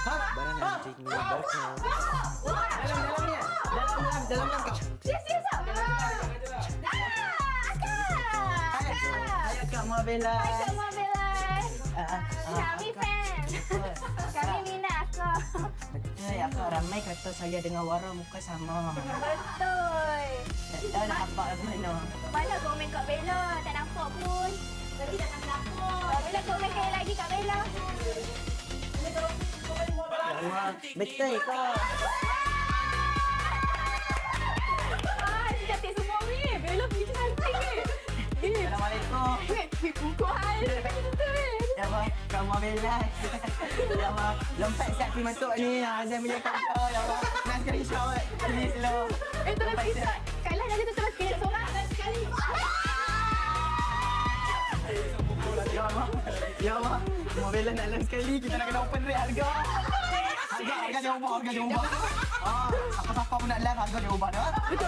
Barang anjing berkau. Dalamnya. Dalam. Serius tak? Hai Kak Mabela. Hai Kak Mabela. Kami fans. Kami minat Kak. Betul ya Kak, ramai kata saya dengan Wara muka sama. Betul. Tak tahu nak nampak mana. Mana komen Kak Bella? Tak nampak pun. Tadi tak nampak. Bella komen kali lagi Kak Bella. Betul Kak. Dia cantik semua ni. Bella pergi cantik ni. Assalamualaikum. Kukuh hai. Ya Allah, Kak Mabela. Ya Allah, lompat siap pergi masuk ni. Saya punya kakak. Ya Allah, nak screenshot. Please lah. Terus screenshot. Kailah nanti terus screenshot seorang. Sekali. Ya Allah, Mabela nak lain sekali. Kita nak kena open rate harga. Harga dia ubah. Apa-apa pun nak live, harga dia ubah dah. Betul.